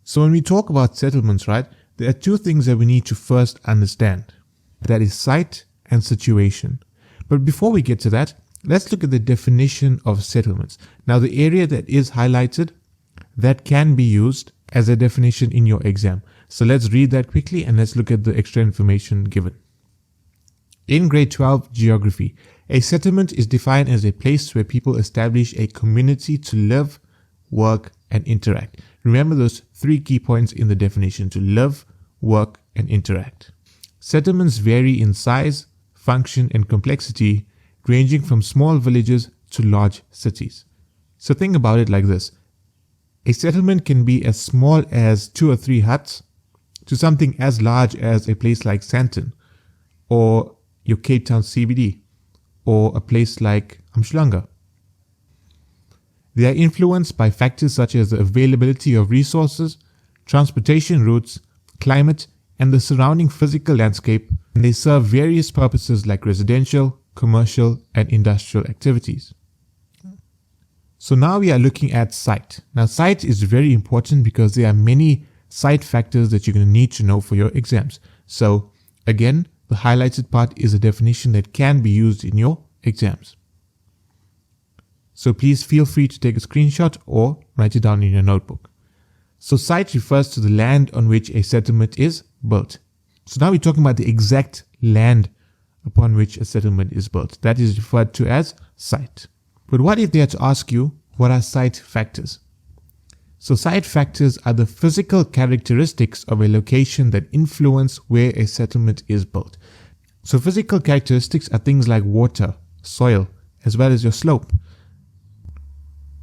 So when we talk about settlements, right, there are two things that we need to first understand. That is site and situation. But before we get to that, let's look at the definition of settlements. Now, the area that is highlighted, that can be used as a definition in your exam. So let's read that quickly and let's look at the extra information given. In grade 12 geography, a settlement is defined as a place where people establish a community to live, work, and interact. Remember those three key points in the definition: to live, work, and interact. Settlements vary in size, function, and complexity, ranging from small villages to large cities. So think about it like this. A settlement can be as small as 2 or 3 huts to something as large as a place like Sandton or your Cape Town CBD or a place like Umhlanga. They are influenced by factors such as the availability of resources, transportation routes, climate, and the surrounding physical landscape, and they serve various purposes like residential, commercial, and industrial activities. So now we are looking at site. Now site is very important because there are many site factors that you're going to need to know for your exams. So again, the highlighted part is a definition that can be used in your exams. So please feel free to take a screenshot or write it down in your notebook. So site refers to the land on which a settlement is built. So now we're talking about the exact land upon which a settlement is built. That is referred to as site. But what if they had to ask you, what are site factors? So site factors are the physical characteristics of a location that influence where a settlement is built. So physical characteristics are things like water, soil, as well as your slope.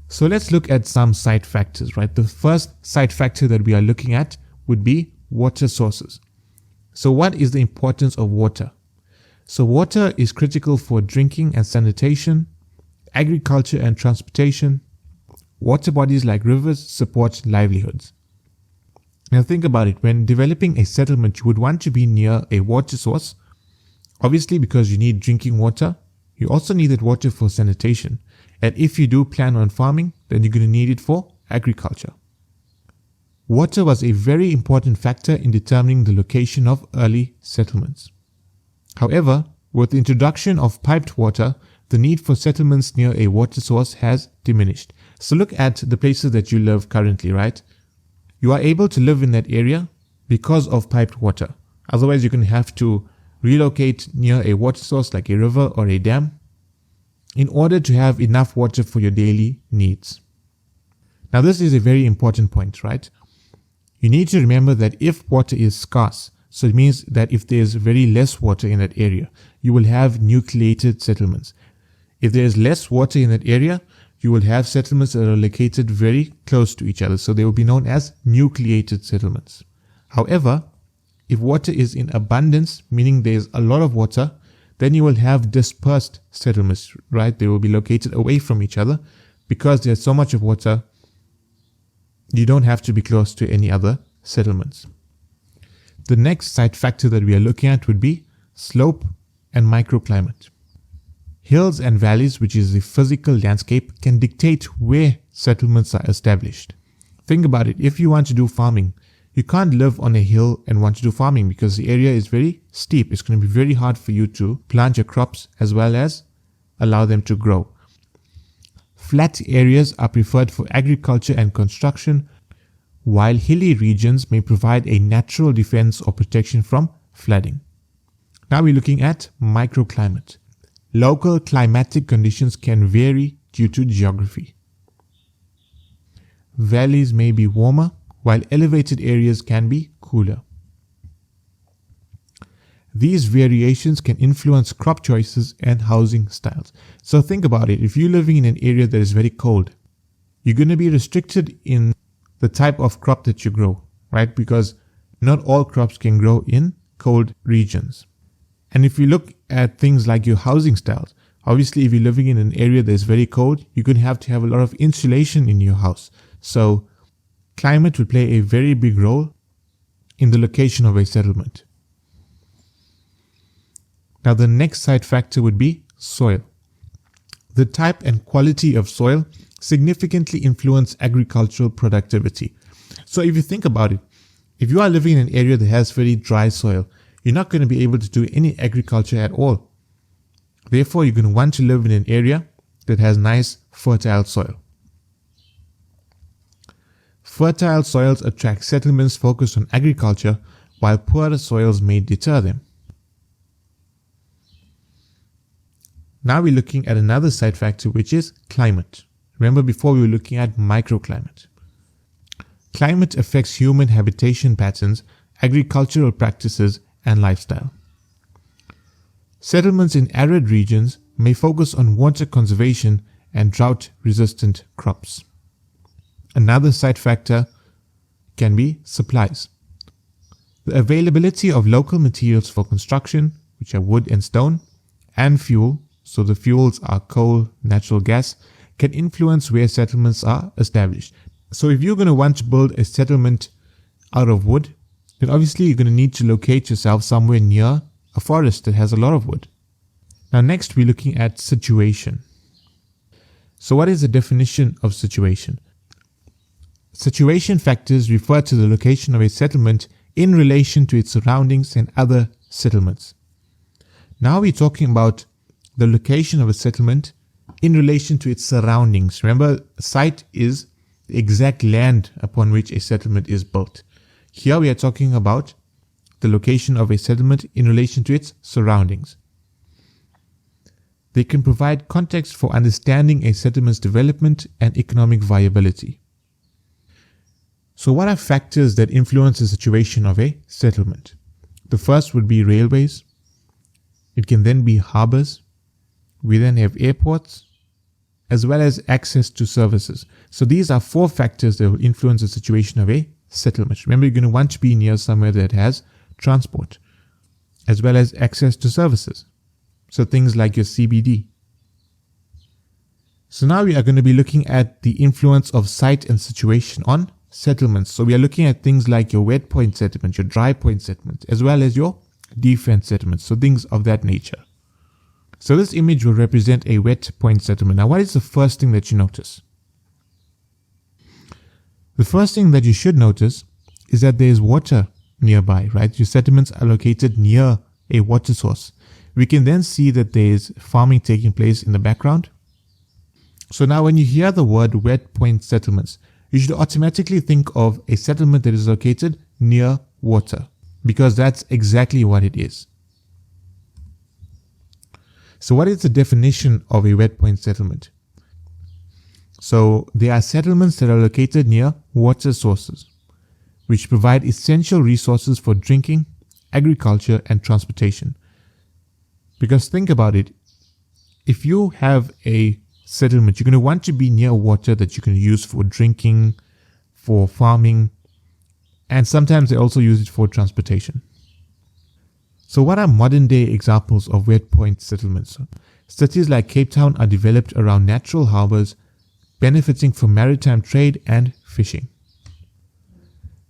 So let's look at some site factors, right? The first site factor that we are looking at would be water sources. So what is the importance of water? So water is critical for drinking and sanitation, agriculture and transportation. Water bodies like rivers support livelihoods. Now think about it. When developing a settlement, you would want to be near a water source. Obviously, because you need drinking water, you also need that water for sanitation. And if you do plan on farming, then you're going to need it for agriculture. Water was a very important factor in determining the location of early settlements. However, with the introduction of piped water, the need for settlements near a water source has diminished. So look at the places that you live currently, right? You are able to live in that area because of piped water. Otherwise, you're going to have to relocate near a water source like a river or a dam in order to have enough water for your daily needs. Now, this is a very important point, right? You need to remember that if water is scarce, so it means that if there's very less water in that area, you will have nucleated settlements. If there's less water in that area, you will have settlements that are located very close to each other. So they will be known as nucleated settlements. However, if water is in abundance, meaning there's a lot of water, then you will have dispersed settlements, right? They will be located away from each other because there's so much of water. You don't have to be close to any other settlements. The next site factor that we are looking at would be slope and microclimate. Hills and valleys, which is the physical landscape, can dictate where settlements are established. Think about it. If you want to do farming, you can't live on a hill and want to do farming because the area is very steep. It's going to be very hard for you to plant your crops as well as allow them to grow. Flat areas are preferred for agriculture and construction, while hilly regions may provide a natural defense or protection from flooding. Now we're looking at microclimate. Local climatic conditions can vary due to geography. Valleys may be warmer, while elevated areas can be cooler. These variations can influence crop choices and housing styles. So think about it. If you're living in an area that is very cold, you're going to be restricted in the type of crop that you grow, right? Because not all crops can grow in cold regions. And if you look at things like your housing styles, obviously if you're living in an area that is very cold, you're going to have a lot of insulation in your house. So climate will play a very big role in the location of a settlement. Now the next site factor would be soil. The type and quality of soil significantly influence agricultural productivity. So if you think about it, if you are living in an area that has very dry soil, you're not going to be able to do any agriculture at all. Therefore, you're going to want to live in an area that has nice, fertile soil. Fertile soils attract settlements focused on agriculture, while poorer soils may deter them. Now we're looking at another side factor, which is climate. Remember, before we were looking at microclimate. Climate affects human habitation patterns, agricultural practices, and lifestyle. Settlements in arid regions may focus on water conservation and drought-resistant crops. Another side factor can be supplies. The availability of local materials for construction, which are wood and stone, and fuel, so the fuels are coal, natural gas, can influence where settlements are established. So if you're going to want to build a settlement out of wood, then obviously you're going to need to locate yourself somewhere near a forest that has a lot of wood. Now next we're looking at situation. So what is the definition of situation? Situation factors refer to the location of a settlement in relation to its surroundings and other settlements. Now we're talking about the location of a settlement in relation to its surroundings. Remember, site is the exact land upon which a settlement is built. Here we are talking about the location of a settlement in relation to its surroundings. They can provide context for understanding a settlement's development and economic viability. So what are factors that influence the situation of a settlement? The first would be railways. It can then be harbors. We then have airports, as well as access to services. So these are 4 factors that will influence the situation of a settlement. Remember, you're going to want to be near somewhere that has transport, as well as access to services. So things like your CBD. So now we are going to be looking at the influence of site and situation on settlements. So we are looking at things like your wet point settlement, your dry point settlement, as well as your defense settlements. So things of that nature. So this image will represent a wet point settlement. Now what is the first thing that you notice? The first thing that you should notice is that there is water nearby, right? Your settlements are located near a water source. We can then see that there is farming taking place in the background. So now when you hear the word wet point settlements, you should automatically think of a settlement that is located near water, because that's exactly what it is. So what is the definition of a wet point settlement? So there are settlements that are located near water sources, which provide essential resources for drinking, agriculture, and transportation. Because think about it, if you have a settlement, you're going to want to be near water that you can use for drinking, for farming, and sometimes they also use it for transportation. So what are modern day examples of wet point settlements? Cities like Cape Town are developed around natural harbors, benefiting from maritime trade and fishing.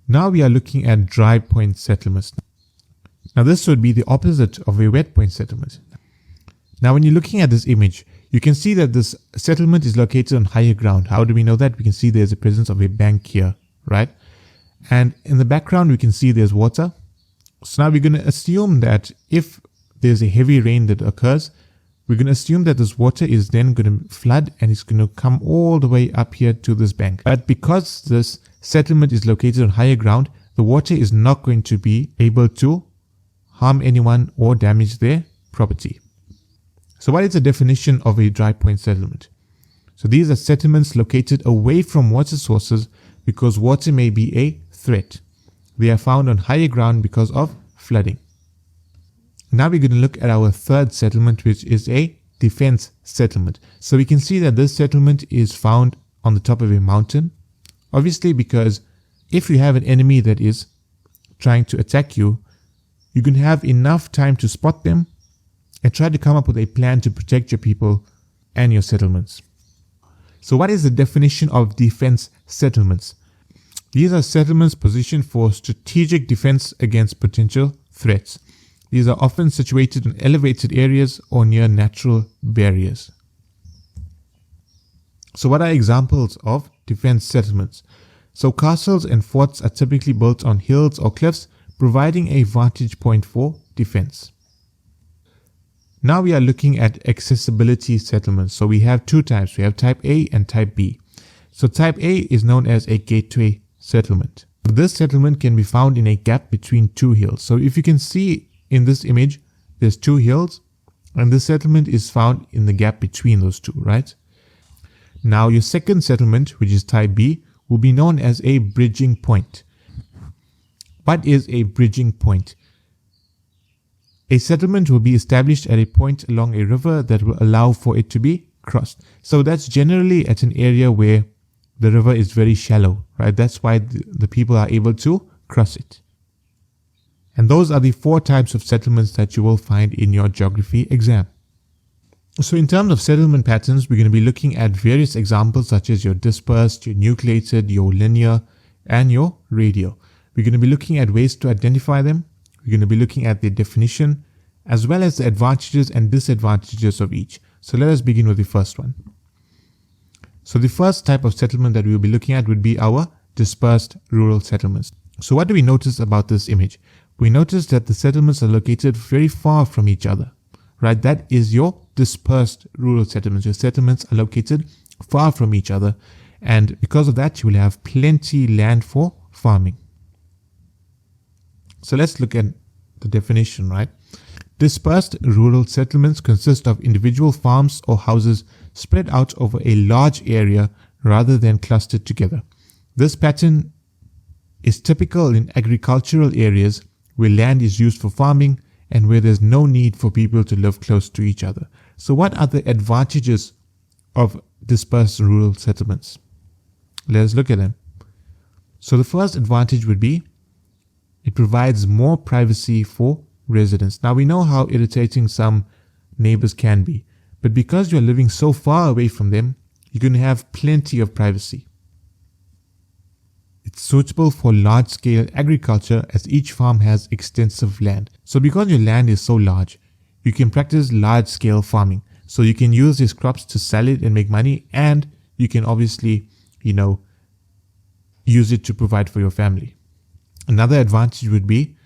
Now we are looking at dry point settlements. Now this would be the opposite of a wet point settlement. Now when you're looking at this image, you can see that this settlement is located on higher ground. How do we know that? We can see there's a presence of a bank here, right? And in the background, we can see there's water. So now we're going to assume that if there's a heavy rain that occurs, we're going to assume that this water is then going to flood and it's going to come all the way up here to this bank. But because this settlement is located on higher ground, the water is not going to be able to harm anyone or damage their property. So what is the definition of a dry point settlement? So these are settlements located away from water sources because water may be a threat. They are found on higher ground because of flooding. Now we're going to look at our third settlement, which is a defense settlement. So we can see that this settlement is found on the top of a mountain. Obviously, because if you have an enemy that is trying to attack you, you can have enough time to spot them and try to come up with a plan to protect your people and your settlements. So what is the definition of defense settlements? These are settlements positioned for strategic defense against potential threats. These are often situated in elevated areas or near natural barriers. So what are examples of defense settlements? So castles and forts are typically built on hills or cliffs, providing a vantage point for defense. Now we are looking at accessibility settlements. So we have two types. We have type A and type B. So type A is known as a gateway settlement. This settlement can be found in a gap between two hills. So if you can see in this image, there's two hills, and the settlement is found in the gap between those two, right? Now your second settlement, which is type B, will be known as a bridging point. What is a bridging point? A settlement will be established at a point along a river that will allow for it to be crossed. So that's generally at an area where the river is very shallow, right? That's why the people are able to cross it. And those are the four types of settlements that you will find in your geography exam. So in terms of settlement patterns, we're going to be looking at various examples such as your dispersed, your nucleated, your linear, and your radial. We're going to be looking at ways to identify them. We're going to be looking at the definition, as well as the advantages and disadvantages of each. So let us begin with the first one. So the first type of settlement that we will be looking at would be our dispersed rural settlements. So what do we notice about this image? We notice that the settlements are located very far from each other, right? That is your dispersed rural settlements. Your settlements are located far from each other, and because of that, you will have plenty land for farming. So let's look at the definition, right? Dispersed rural settlements consist of individual farms or houses spread out over a large area rather than clustered together. This pattern is typical in agricultural areas where land is used for farming and where there's no need for people to live close to each other. So what are the advantages of dispersed rural settlements? Let's look at them. So the first advantage would be it provides more privacy for residents. Now we know how irritating some neighbors can be, but because you're living so far away from them, you're going to have plenty of privacy. It's suitable for large-scale agriculture as each farm has extensive land. So because your land is so large, you can practice large-scale farming. So you can use these crops to sell it and make money, and you can obviously, use it to provide for your family. Another advantage would be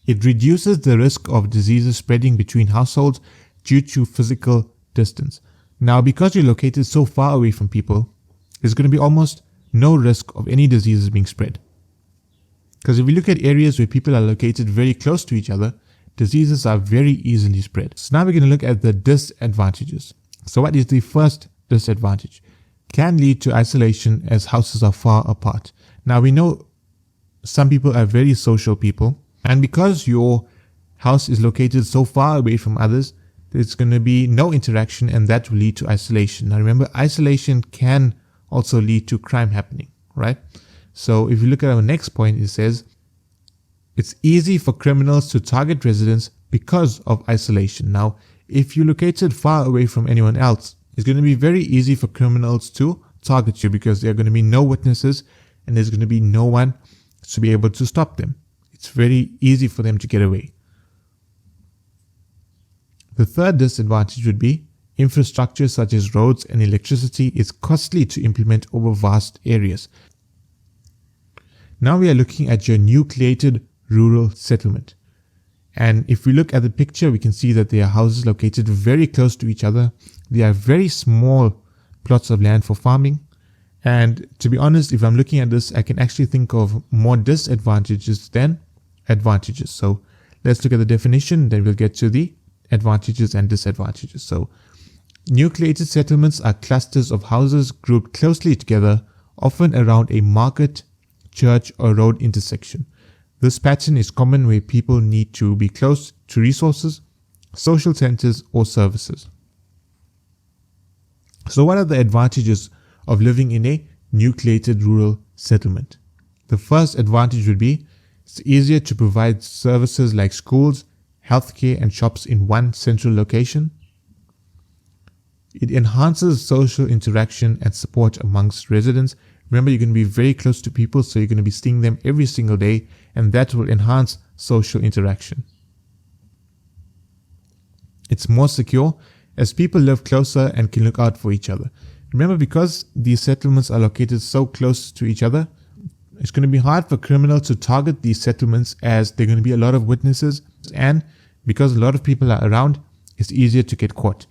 it reduces the risk of diseases spreading between households due to physical distance. Now, because you're located so far away from people, there's going to be almost no risk of any diseases being spread. Because if we look at areas where people are located very close to each other, diseases are very easily spread. So now we're going to look at the disadvantages. So what is the first disadvantage? Can lead to isolation as houses are far apart. Now we know some people are very social people, and because your house is located so far away from others, there's going to be no interaction, and that will lead to isolation. Now remember, isolation can also lead to crime happening, right? So if you look at our next point, it says it's easy for criminals to target residents because of isolation. Now, if you're located far away from anyone else, it's going to be very easy for criminals to target you because there are going to be no witnesses and there's going to be no one to be able to stop them. It's very easy for them to get away. The third disadvantage would be infrastructure such as roads and electricity is costly to implement over vast areas. Now we are looking at your nucleated rural settlement. And if we look at the picture, we can see that there are houses located very close to each other. They are very small plots of land for farming. And to be honest, if I'm looking at this, I can actually think of more disadvantages than advantages. So let's look at the definition, then we'll get to the advantages and disadvantages. So nucleated settlements are clusters of houses grouped closely together, often around a market, church, or road intersection. This pattern is common where people need to be close to resources, social centers, or services. So what are the advantages of living in a nucleated rural settlement? The first advantage would be it's easier to provide services like schools, healthcare, and shops in one central location. It enhances social interaction and support amongst residents. Remember, you're going to be very close to people, so you're going to be seeing them every single day, and that will enhance social interaction. It's more secure as people live closer and can look out for each other. Remember, because these settlements are located so close to each other, It's going to be hard for criminals to target these settlements as there are going to be a lot of witnesses, and because a lot of people are around, it's easier to get caught.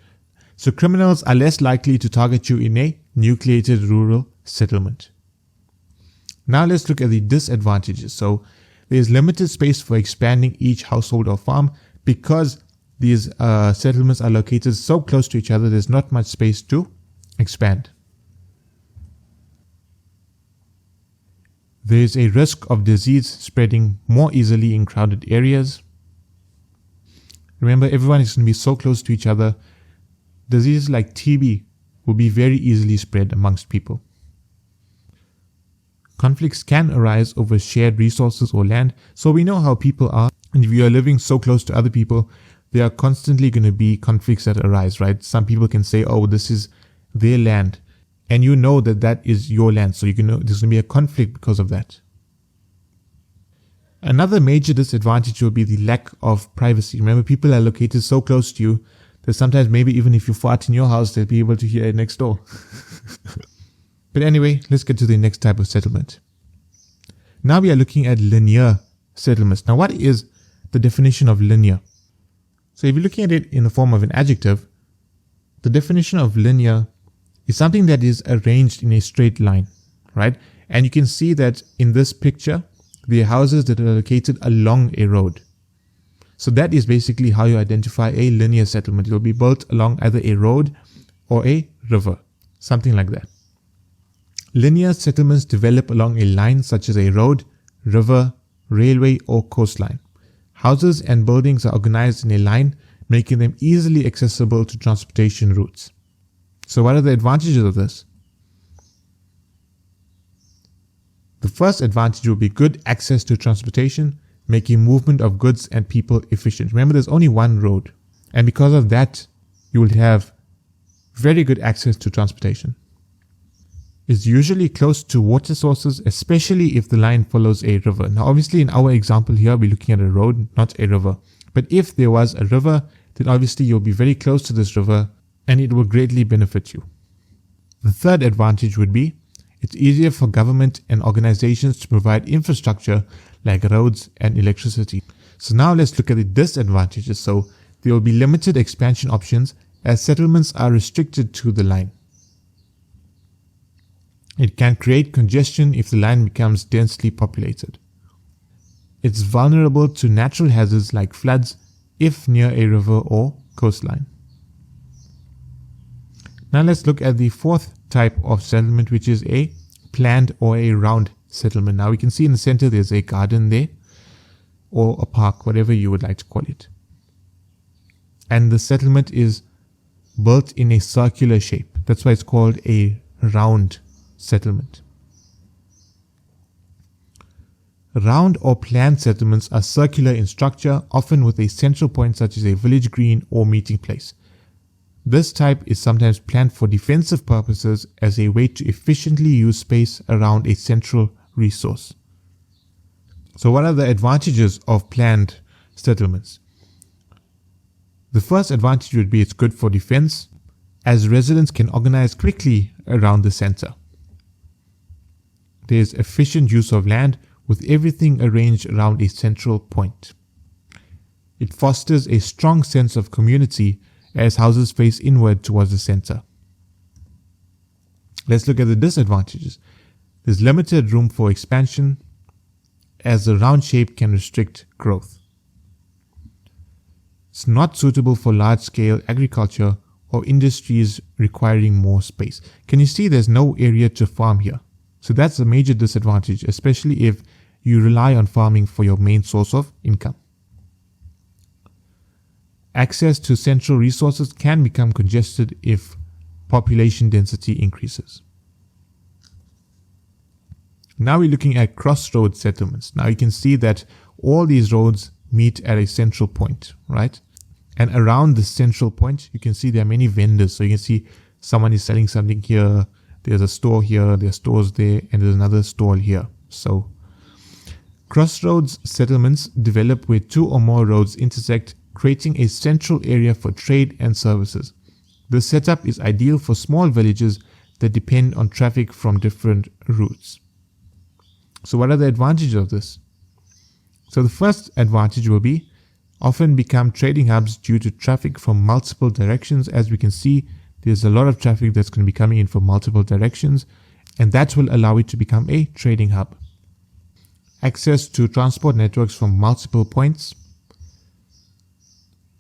So criminals are less likely to target you in a nucleated rural settlement. Now let's look at the disadvantages. So there's limited space for expanding each household or farm because these settlements are located so close to each other. There's not much space to expand. There is a risk of disease spreading more easily in crowded areas. Remember, everyone is going to be so close to each other. Diseases like TB will be very easily spread amongst people. Conflicts can arise over shared resources or land. So we know how people are. And if you are living so close to other people, there are constantly going to be conflicts that arise, right? Some people can say, oh, this is their land. And you know that that is your land. So you can know there's going to be a conflict because of that. Another major disadvantage will be the lack of privacy. Remember, people are located so close to you that sometimes maybe even if you fart in your house, they'll be able to hear it next door. But anyway, let's get to the next type of settlement. Now we are looking at linear settlements. Now, what is the definition of linear? So if you're looking at it in the form of an adjective, the definition of linear is something that is arranged in a straight line, right? And you can see that in this picture, the houses that are located along a road. So that is basically how you identify a linear settlement. It will be built along either a road or a river, something like that. Linear settlements develop along a line such as a road, river, railway, or coastline. Houses and buildings are organized in a line, making them easily accessible to transportation routes. So what are the advantages of this? The first advantage will be good access to transportation, making movement of goods and people efficient. Remember, there's only one road, and because of that, you will have very good access to transportation. It's usually close to water sources, especially if the line follows a river. Now, obviously, in our example here, we're looking at a road, not a river. But if there was a river, then obviously you'll be very close to this river, and it will greatly benefit you. The third advantage would be it's easier for government and organizations to provide infrastructure like roads and electricity. So now let's look at the disadvantages. So there will be limited expansion options as settlements are restricted to the line. It can create congestion if the line becomes densely populated. It's vulnerable to natural hazards like floods if near a river or coastline. Now let's look at the fourth type of settlement, which is a planned or a round settlement. Now we can see in the center there's a garden there, or a park, whatever you would like to call it. And the settlement is built in a circular shape. That's why it's called a round settlement. Round or planned settlements are circular in structure, often with a central point such as a village green or meeting place. This type is sometimes planned for defensive purposes as a way to efficiently use space around a central resource. So what are the advantages of planned settlements? The first advantage would be it's good for defense, as residents can organize quickly around the center. There is efficient use of land with everything arranged around a central point. It fosters a strong sense of community as houses face inward towards the center. Let's look at the disadvantages. There's limited room for expansion as the round shape can restrict growth. It's not suitable for large-scale agriculture or industries requiring more space. Can you see there's no area to farm here? So that's a major disadvantage, especially if you rely on farming for your main source of income. Access to central resources can become congested if population density increases. Now we're looking at crossroads settlements. Now you can see that all these roads meet at a central point, right? And around the central point, you can see there are many vendors. So you can see someone is selling something here, there's a store here, there's stores there, and there's another stall here. So crossroads settlements develop where two or more roads intersect, creating a central area for trade and services. This setup is ideal for small villages that depend on traffic from different routes. So what are the advantages of this? So the first advantage will be often become trading hubs due to traffic from multiple directions. As we can see, there's a lot of traffic that's going to be coming in from multiple directions, and that will allow it to become a trading hub. Access to transport networks from multiple points.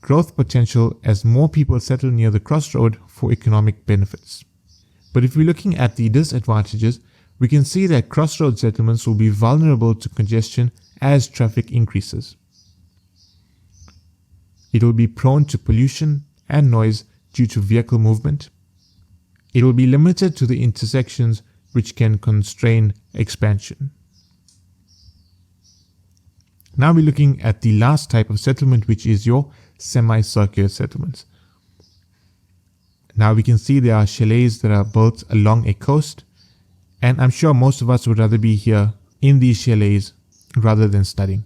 Growth potential as more people settle near the crossroad for economic benefits. But if we're looking at the disadvantages, we can see that crossroad settlements will be vulnerable to congestion as traffic increases. It will be prone to pollution and noise due to vehicle movement. It will be limited to the intersections, which can constrain expansion. Now we're looking at the last type of settlement, which is your semicircular settlements. Now we can see there are chalets that are built along a coast, and I'm sure most of us would rather be here in these chalets rather than studying.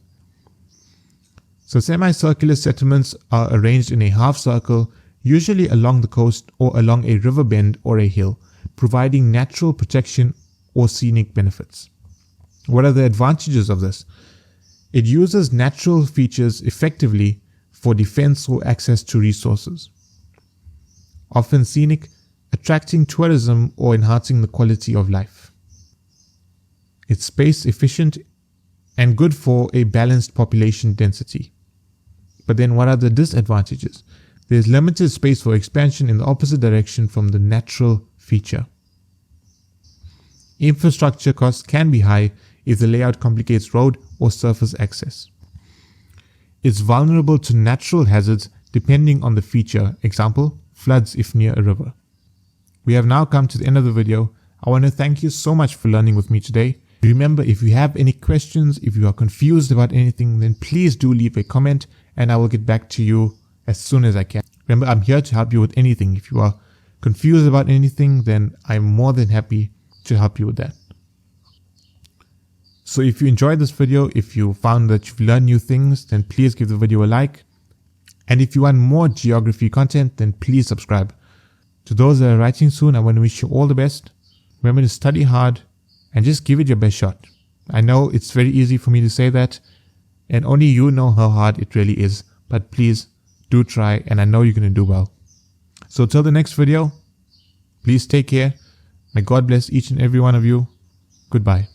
So semicircular settlements are arranged in a half circle, usually along the coast or along a river bend or a hill, providing natural protection or scenic benefits. What are the advantages of this? It uses natural features effectively for defense or access to resources. Often scenic, attracting tourism or enhancing the quality of life. It's space efficient and good for a balanced population density. But then what are the disadvantages? There's limited space for expansion in the opposite direction from the natural feature. Infrastructure costs can be high if the layout complicates road or surface access. It's vulnerable to natural hazards depending on the feature, example, floods if near a river. We have now come to the end of the video. I want to thank you so much for learning with me today. Remember, if you have any questions, if you are confused about anything, then please do leave a comment and I will get back to you as soon as I can. Remember, I'm here to help you with anything. If you are confused about anything, then I'm more than happy to help you with that. So if you enjoyed this video, if you found that you've learned new things, then please give the video a like. And if you want more geography content, then please subscribe. To those that are writing soon, I want to wish you all the best. Remember to study hard and just give it your best shot. I know it's very easy for me to say that, and only you know how hard it really is. But please do try, and I know you're going to do well. So till the next video, please take care. May God bless each and every one of you. Goodbye.